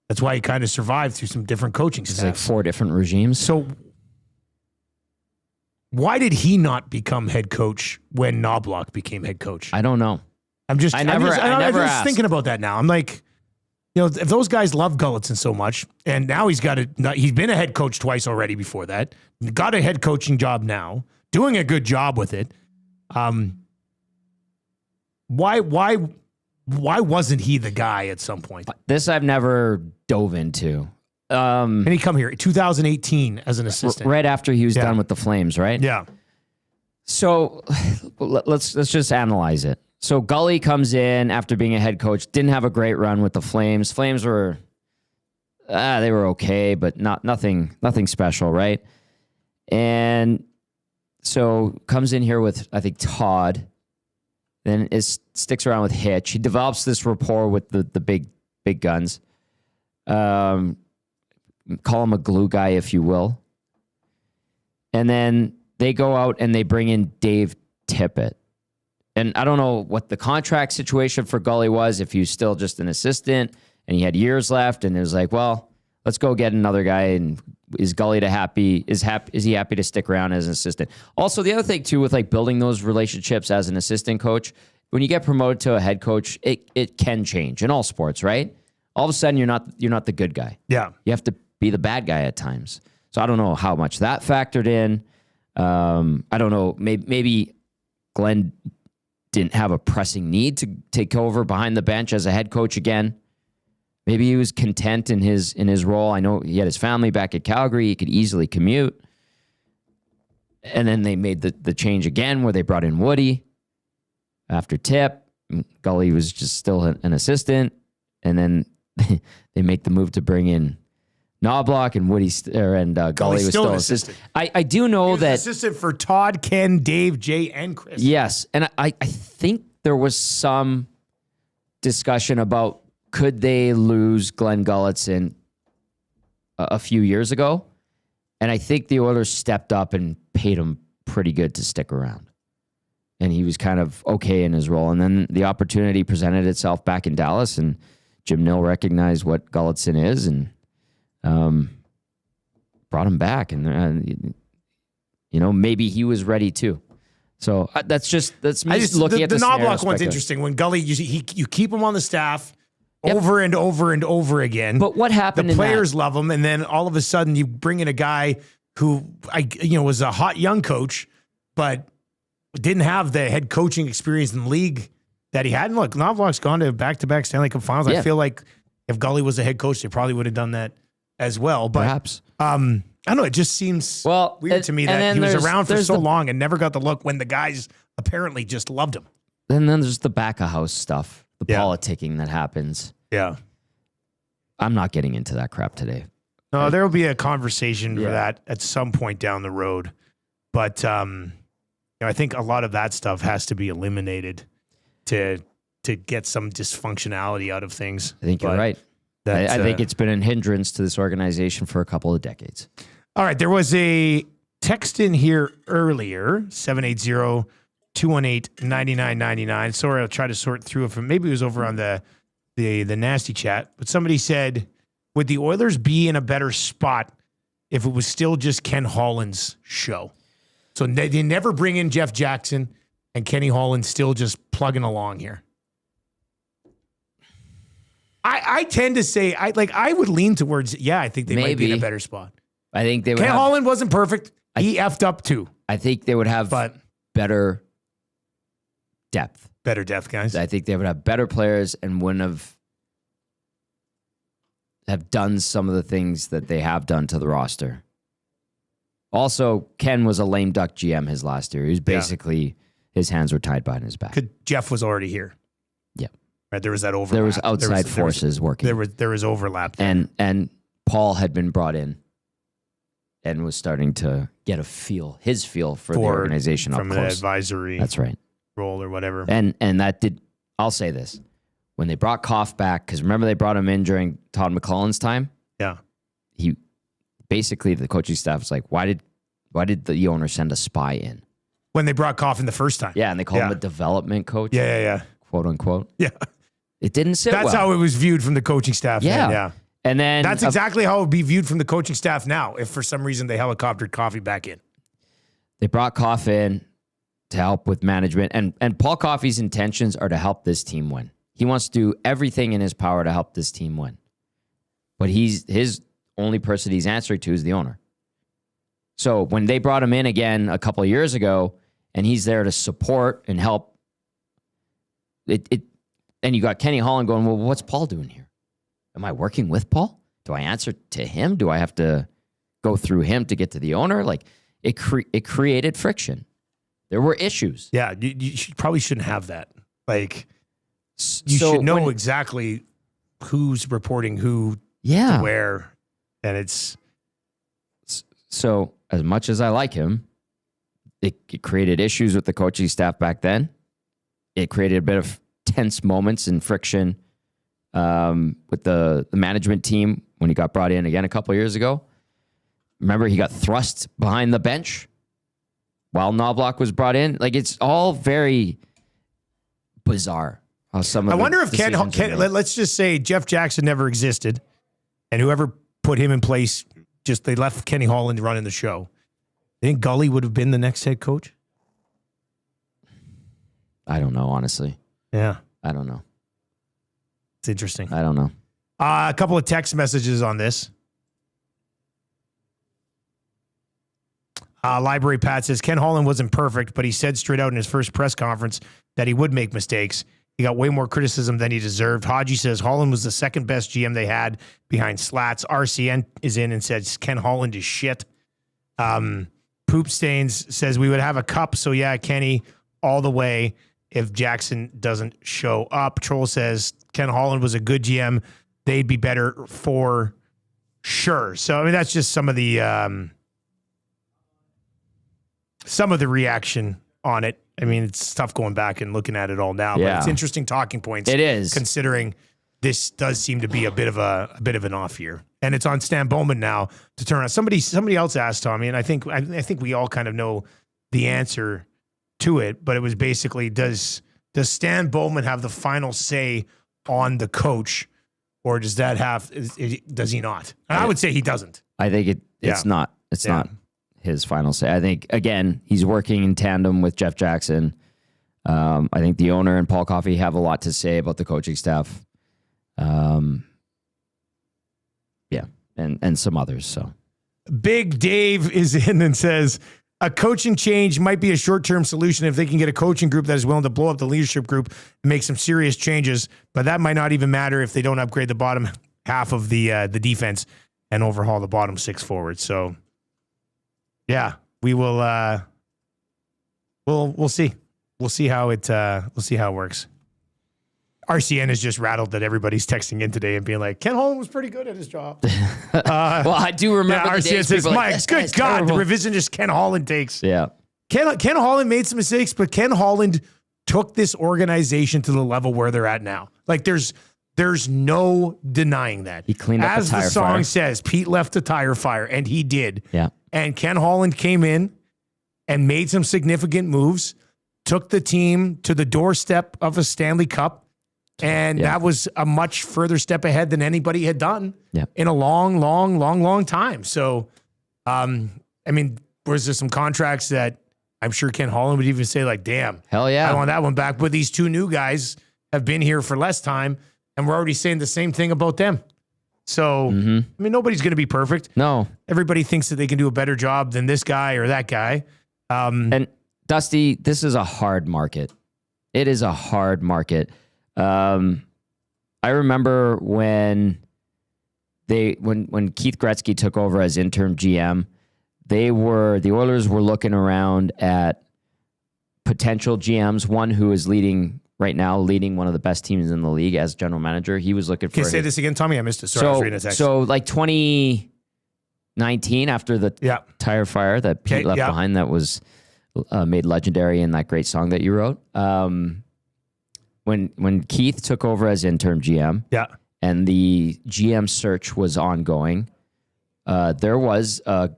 That's why he kind of survived through some different coaching It's staffs. like 4 different regimes. So Why did he not become head coach when Knobloch became head coach? I don't know. I'm just asked. thinking about that now. I'm like, if those guys love Gulutzan so much, and now he's been a head coach twice already before that, got a head coaching job now, doing a good job with it. Why wasn't he the guy at some point? This I've never dove into. And he come here 2018 as an assistant, right after he was done with the Flames, right? Yeah. So let's just analyze it. So Gully comes in after being a head coach, didn't have a great run with the Flames. Flames were they were okay, but nothing special, right? And so comes in here with, I think, Todd, then sticks around with Hitch. He develops this rapport with the big guns. Call him a glue guy, if you will. And then they go out and they bring in Dave Tippett. And I don't know what the contract situation for Gully was, if he was still just an assistant and he had years left, and it was like, well, let's go get another guy. And is Gully is he happy to stick around as an assistant? Also, the other thing too, with like building those relationships as an assistant coach, when you get promoted to a head coach, it can change in all sports, right? All of a sudden, you're not the good guy. Yeah, you have to be the bad guy at times. So I don't know how much that factored in. I don't know. Maybe Glenn didn't have a pressing need to take over behind the bench as a head coach again. Maybe he was content in his role. I know he had his family back at Calgary. He could easily commute. And then they made the change again where they brought in Woody after Tip. Gully was just still an assistant. And then they make the move to bring in Knobloch, and Gully was still assistant. I do know that assistant for Todd, Ken, Dave, Jay, and Chris. Yes, and I think there was some discussion about could they lose Glen Gulutzan a few years ago, and I think the Oilers stepped up and paid him pretty good to stick around, and he was kind of okay in his role. And then the opportunity presented itself back in Dallas, and Jim Nill recognized what Gulutzan is and brought him back, and maybe he was ready too. So that's me looking at the Knobloch one's interesting. When Gully, you keep him on the staff over and over and over again. But what happened? The players love him, and then all of a sudden you bring in a guy who was a hot young coach, but didn't have the head coaching experience in the league that he had. And look, Knobloch's gone to back-to-back Stanley Cup Finals. Yeah. I feel like if Gully was a head coach, they probably would have done that as well. But perhaps. I don't know. It just seems weird to me that he was around for so long and never got the look when the guys apparently just loved him. And then there's the back-of-house stuff, the politicking that happens. Yeah. I'm not getting into that crap today. No, there will be a conversation for that at some point down the road. But I think a lot of that stuff has to be eliminated to get some dysfunctionality out of things. I think you're right. I think it's been a hindrance to this organization for a couple of decades. All right. There was a text in here earlier, 780-218-9999. Sorry, I'll try to sort through it. Maybe it was over on the nasty chat. But somebody said, would the Oilers be in a better spot if it was still just Ken Holland's show? So they never bring in Jeff Jackson, and Kenny Holland's still just plugging along here. I tend to say I would lean towards I think they might be in a better spot. I think they would. Ken Holland wasn't perfect. He effed up too. I think they would have better depth. Better depth, guys. I think they would have better players and wouldn't have done some of the things that they have done to the roster. Also, Ken was a lame duck GM his last year. He was basically his hands were tied behind his back. Jeff was already here. Yeah. Right, there was that overlap. There was outside forces working. There was overlap there. And Paul had been brought in and was starting to get his feel for the organization from up an close. Advisory That's right. role or whatever. And that did, I'll say this, when they brought Koff back, because remember they brought him in during Todd McClellan's time? Yeah. He basically, the coaching staff was like, why did the owner send a spy in? When they brought Koff in the first time. Yeah, and they called him a development coach. Yeah. Quote unquote. Yeah. It didn't sit well. That's how it was viewed from the coaching staff. Yeah. And then that's exactly how it would be viewed from the coaching staff now if for some reason they helicoptered Coffey back in. They brought Koff in to help with management. And Paul Coffey's intentions are to help this team win. He wants to do everything in his power to help this team win. But his only person he's answering to is the owner. So when they brought him in again a couple of years ago, and he's there to support and help, and you got Kenny Holland going, well, what's Paul doing here? Am I working with Paul? Do I answer to him? Do I have to go through him to get to the owner? Like, it created friction. There were issues. Yeah, you probably shouldn't have that. Like, you should know exactly who's reporting who to where, and it's... So, as much as I like him, it created issues with the coaching staff back then. It created a bit of tense moments and friction with the management team when he got brought in again a couple of years ago. Remember, he got thrust behind the bench while Knobloch was brought in. Like, it's all very bizarre. How some of I wonder if Ken, let's just say Jeff Jackson never existed, and whoever put him in place, they left Kenny Holland running the show. I think Gully would have been the next head coach. I don't know, honestly. Yeah. I don't know. It's interesting. I don't know. A couple of text messages on this. Library Pat says, Ken Holland wasn't perfect, but he said straight out in his first press conference that he would make mistakes. He got way more criticism than he deserved. Haji says Holland was the second best GM they had behind Slats. RCN is in and says Ken Holland is shit. Poop Stains says we would have a cup, so yeah, Kenny all the way if Jackson doesn't show up. Troll says Ken Holland was a good GM. They'd be better for sure. So, I mean, that's just some of the reaction on it. I mean, it's tough going back and looking at it all now, but it's interesting talking points. It is, considering this does seem to be a bit of an off year, and it's on Stan Bowman now to turn on. Somebody else asked Tommy, and I think we all kind of know the answer to it, but it was basically, does Stan Bowman have the final say on the coach, or does that does he not? And I would say he doesn't. I think it's not. It's not his final say. I think, again, he's working in tandem with Jeff Jackson. I think the owner and Paul Coffey have a lot to say about the coaching staff. And some others. So Big Dave is in and says a coaching change might be a short-term solution if they can get a coaching group that is willing to blow up the leadership group and make some serious changes, but that might not even matter if they don't upgrade the bottom half of the defense and overhaul the bottom six forwards. So yeah, we will. We'll see. We'll see how it works. RCN is just rattled that everybody's texting in today and being like, Ken Holland was pretty good at his job. Well, I do remember the RCN days says, my good God, the revisionist Ken Holland takes. Yeah. Ken Holland made some mistakes, but Ken Holland took this organization to the level where they're at now. Like, there's no denying that. He cleaned up as the tire the song fire. says, Pete left a tire fire, and he did. Yeah. And Ken Holland came in and made some significant moves, took the team to the doorstep of a Stanley Cup, and that was a much further step ahead than anybody had done in a long time. So, I mean, was there some contracts that I'm sure Ken Holland would even say, like, damn, hell yeah, I want that one back. But these two new guys have been here for less time, and we're already saying the same thing about them. So, I mean, nobody's going to be perfect. No. Everybody thinks that they can do a better job than this guy or that guy. And Dusty, this is a hard market. It is a hard market. I remember when Keith Gretzky took over as interim GM, the Oilers were looking around at potential GMs, one who is leading one of the best teams in the league as general manager. He was looking for... Can you say this again, Tommy? I missed it. Sorry, I was reading a text. So like 2019, after the tire fire that Pete left behind, that was made legendary in that great song that you wrote. When Keith took over as interim GM, and the GM search was ongoing, there was a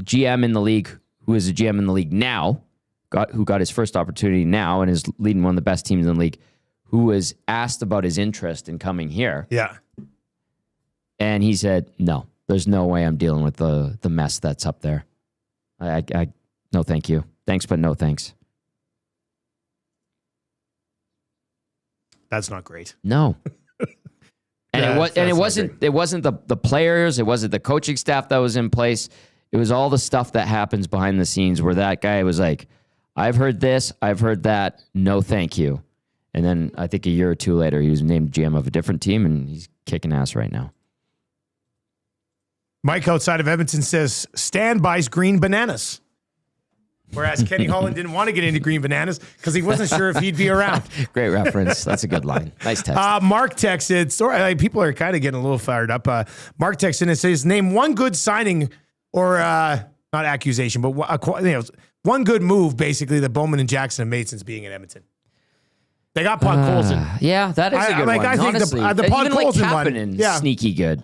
GM in the league who is a GM in the league now, who got his first opportunity now and is leading one of the best teams in the league, who was asked about his interest in coming here. Yeah. And he said, no, There's no way I'm dealing with the mess that's up there. I no thank you. Thanks, but no thanks. That's not great. No. And it wasn't the players, it wasn't the coaching staff that was in place. It was all the stuff that happens behind the scenes where that guy was like, I've heard this, I've heard that, no thank you. And then I think a year or two later, he was named GM of a different team, and he's kicking ass right now. Mike outside of Edmonton says, Stan buys green bananas. Whereas Kenny Holland didn't want to get into green bananas because he wasn't sure if he'd be around. Great reference. That's a good line. Nice text. Mark texted, people are kind of getting a little fired up. Mark texted and says, name one good signing or not accusation, but one good move, basically, that Bowman and Jackson have made since being in Edmonton. They got Podkolzin. Yeah, that is a good one. I think honestly. the Podkolzin one, yeah, sneaky good.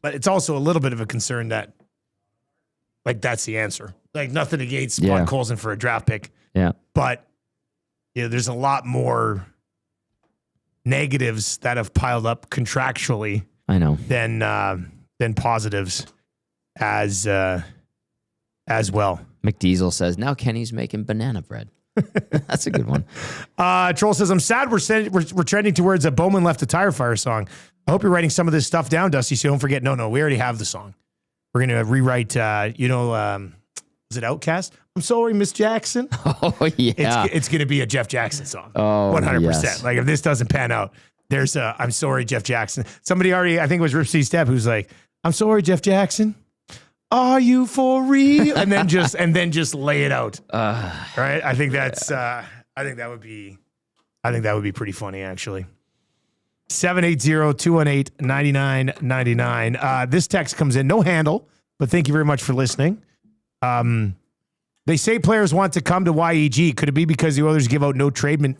But it's also a little bit of a concern that, that's the answer. Nothing against Podkolzin for a draft pick. Yeah, but there's a lot more negatives that have piled up contractually. I know than positives as well. McDiesel says now Kenny's making banana bread. That's a good one. Troll says, I'm sad we're trending towards a Bowman Left a Tire Fire song. I hope you're writing some of this stuff down, Dusty, so don't forget. No, we already have the song. We're going to rewrite, is it Outcast? I'm sorry, Miss Jackson. Oh, yeah. It's going to be a Jeff Jackson song. Oh, 100%. Yes. If this doesn't pan out, there's a I'm sorry, Jeff Jackson. Somebody already, I think it was Rip C. Step, who's like, I'm sorry, Jeff Jackson. Are you for real? And then just lay it out. Right? I think that would be pretty funny, actually. 780-218-9999. This text comes in, no handle, but thank you very much for listening. They say players want to come to YEG. Could it be because the Oilers give out no trade and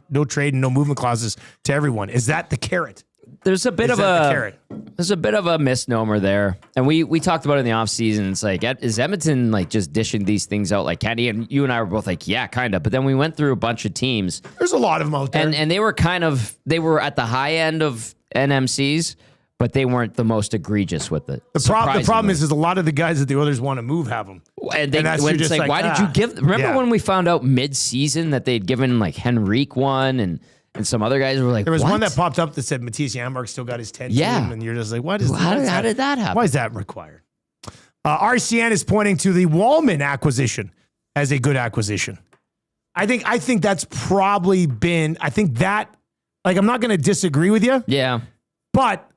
no movement clauses to everyone? Is that the carrot? There's a bit of a misnomer there. And we talked about it in the offseason. It's like, is Edmonton just dishing these things out like candy? And you and I were both like, yeah, kind of. But then we went through a bunch of teams. There's a lot of them out there. And they were at the high end of NMCs, but they weren't the most egregious with it. The problem is a lot of the guys that the Oilers want to move have them. And it's like, why did you give? Remember when we found out mid-season that they'd given Henrique one and some other guys were like, there was what? one that popped up that said Matthias Janmark still got his 10 team, and you're just like, how did that happen? Why is that required? RCN is pointing to the Wallman acquisition as a good acquisition. I think that's probably been. I think that I'm not going to disagree with you. Yeah, but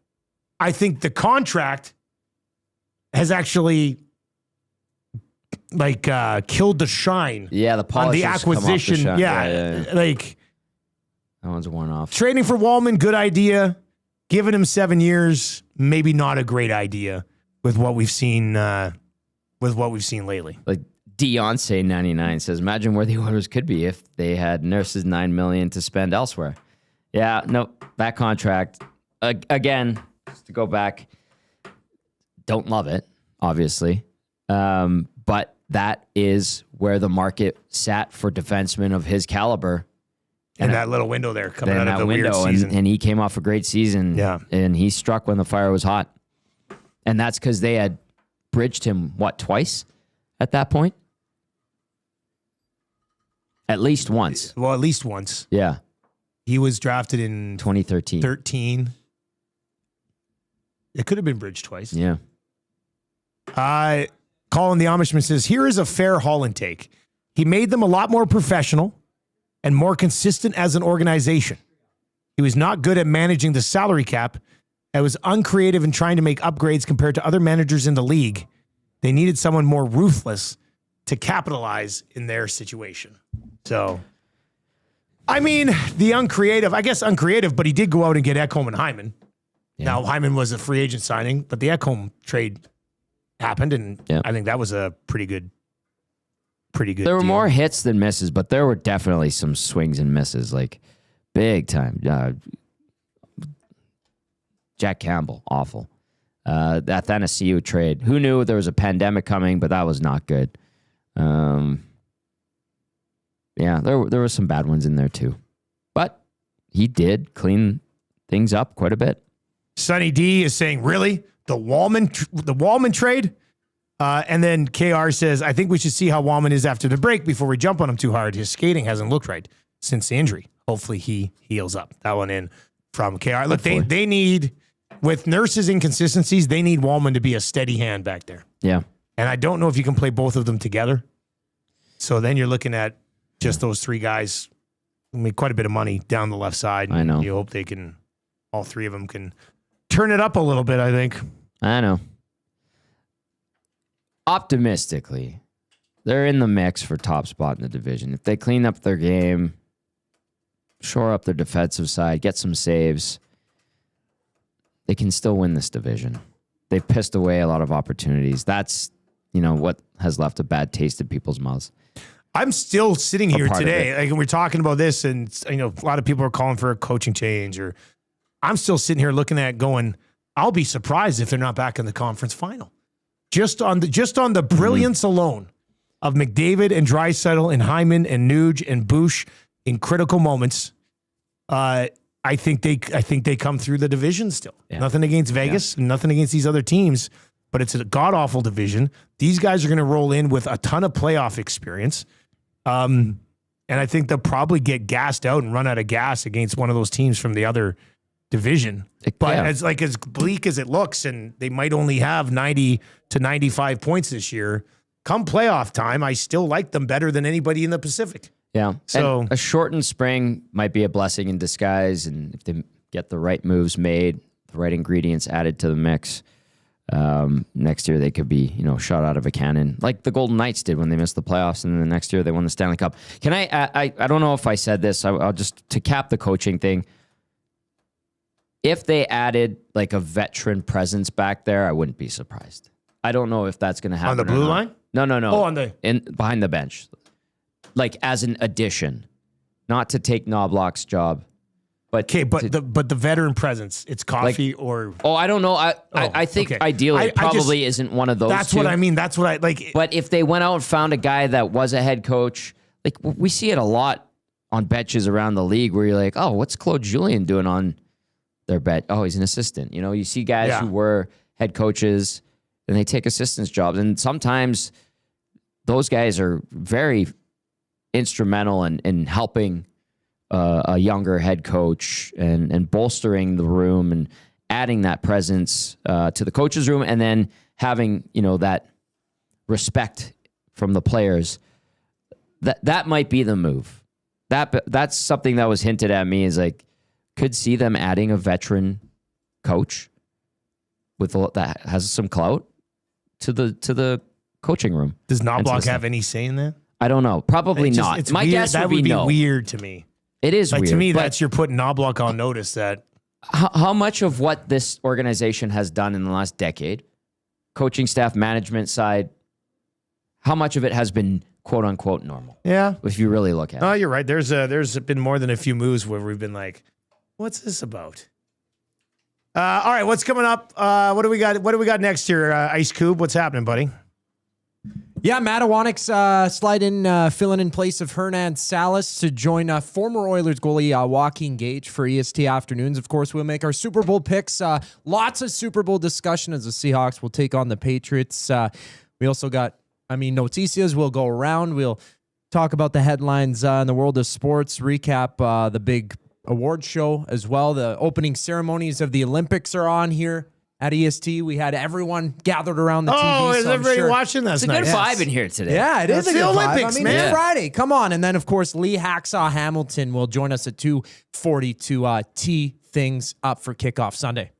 I think the contract has actually killed the shine. Yeah, the polish on the acquisition. Yeah. That one's worn off. Trading for Wallman, good idea. Giving him 7 years, maybe not a great idea with what we've seen. Lately. Deontay 99 says, imagine where the Oilers could be if they had Nurse's $9 million to spend elsewhere. Yeah, no, that contract again. Just to go back, don't love it, obviously, but that is where the market sat for defensemen of his caliber. And that little window there coming out of the weird window, season. and he came off a great season. Yeah. And he struck when the fire was hot. And that's because they had bridged him, twice at that point? At least once. Well, at least once. Yeah. He was drafted in 2013. It could have been bridged twice. Yeah. Colin the Amishman says, here is a fair Holland take. He made them a lot more professional and more consistent as an organization. He was not good at managing the salary cap and was uncreative in trying to make upgrades compared to other managers in the league. They needed someone more ruthless to capitalize in their situation. So, I mean, uncreative, but he did go out and get Ekholm and Hyman. Yeah. Now, Hyman was a free agent signing, but the Ekholm trade happened, and I think that was a pretty good There were deal. more hits than misses, but there were definitely some swings and misses, big time. Jack Campbell, awful. That Athanasiou trade. Who knew there was a pandemic coming, but that was not good. There were some bad ones in there too. But he did clean things up quite a bit. Sonny D is saying, really? The Wallman trade? And then KR says, I think we should see how Wallman is after the break before we jump on him too hard. His skating hasn't looked right since the injury. Hopefully he heals up. That one in from KR. Look, they need, with Nurse's inconsistencies, they need Wallman to be a steady hand back there. Yeah. And I don't know if you can play both of them together. So then you're looking at just those three guys. I mean, quite a bit of money down the left side. I know. You hope they can, all three of them can turn it up a little bit, I think. I know. Optimistically, they're in the mix for top spot in the division. If they clean up their game, shore up their defensive side, get some saves, they can still win this division. They've pissed away a lot of opportunities. That's, what has left a bad taste in people's mouths. I'm still sitting here today, like we're talking about this, and a lot of people are calling for a coaching change, or I'm still sitting here looking at going, I'll be surprised if they're not back in the conference final. Just on the brilliance alone of McDavid and Draisaitl and Hyman and Nuge and Bush in critical moments, I think they come through the division still. Yeah. Nothing against Vegas, nothing against these other teams, but it's a god-awful division. These guys are going to roll in with a ton of playoff experience. And I think they'll probably get gassed out and run out of gas against one of those teams from the other division. But as bleak as it looks, and they might only have 90 to 95 points this year, come playoff time, I still like them better than anybody in the Pacific. Yeah. So and a shortened spring might be a blessing in disguise, and if they get the right moves made, the right ingredients added to the mix, next year they could be, shot out of a cannon, like the Golden Knights did when they missed the playoffs, and then the next year they won the Stanley Cup. Can I don't know if I said this, I'll just, to cap the coaching thing, if they added like a veteran presence back there, I wouldn't be surprised. I don't know if that's going to happen. On the blue line? No. Oh, behind the bench. Like as an addition, not to take Knobloch's job. But the veteran presence, it's Coffee or... Oh, I don't know. I think ideally it probably isn't one of those That's two. what I mean. That's what I like. But if they went out and found a guy that was a head coach, like we see it a lot on benches around the league where you're like, oh, what's Claude Julien doing on their bench? Oh, he's an assistant. You see guys who were head coaches and they take assistants jobs. And sometimes those guys are very instrumental in helping a younger head coach and bolstering the room and adding that presence to the coach's room, and then having that respect from the players. That might be the move. That's something that was hinted at me, is like, could see them adding a veteran coach that has some clout to the coaching room. Does Knobloch have any say in that? I don't know. Probably not. My guess would be no. Weird to me. It is weird. To me, that's you're putting Knobloch on notice that... How much of what this organization has done in the last decade, coaching staff, management side, how much of it has been quote-unquote normal? Yeah. If you really look at it. Oh, you're right. There's been more than a few moves where we've been like, what's this about? All right, what's coming up? What do we got next here? Ice Cube, what's happening, buddy? Yeah, Matawanik's filling in place of Hernan Salas to join former Oilers goalie Joaquin Gage for EST Afternoons. Of course, we'll make our Super Bowl picks. Lots of Super Bowl discussion as the Seahawks will take on the Patriots. We also got, noticias. We'll go around. We'll talk about the headlines in the world of sports, recap the big award show as well. The opening ceremonies of the Olympics are on here. At EST, we had everyone gathered around the TV. Oh, is everybody watching this? It's a good vibe in here today. Yeah, it is a good Olympics, vibe. man. It's Friday. Come on. And then, of course, Lee Hacksaw Hamilton will join us at 2:40 to tee things up for kickoff Sunday.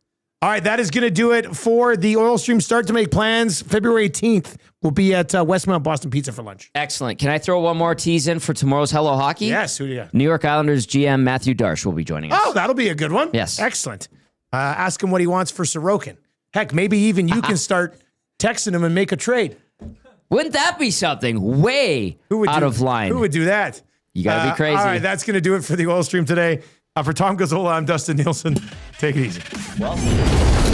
All right, that is going to do it for the Oil Stream Start to Make Plans. February 18th, we'll be at Westmount Boston Pizza for lunch. Excellent. Can I throw one more tease in for tomorrow's Hello Hockey? Yes. Who do you got? New York Islanders GM Matthew Darsh will be joining us. Oh, that'll be a good one. Yes. Excellent. Ask him what he wants for Sorokin. Heck, maybe even you can start texting him and make a trade. Wouldn't that be something way out of line? Who would do that? You got to be crazy. All right, that's going to do it for the Oil Stream today. For Tom Gazzola, I'm Dustin Nielsen. Take it easy. Well.